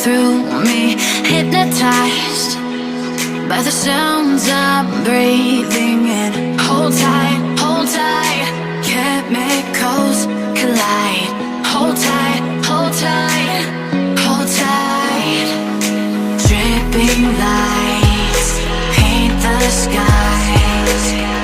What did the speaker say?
through me, hypnotized by the sounds I'm breathing in. Hold tight, hold tight, chemicals collide. Hold tight, hold tight, hold tight. Dripping lights paint the skies.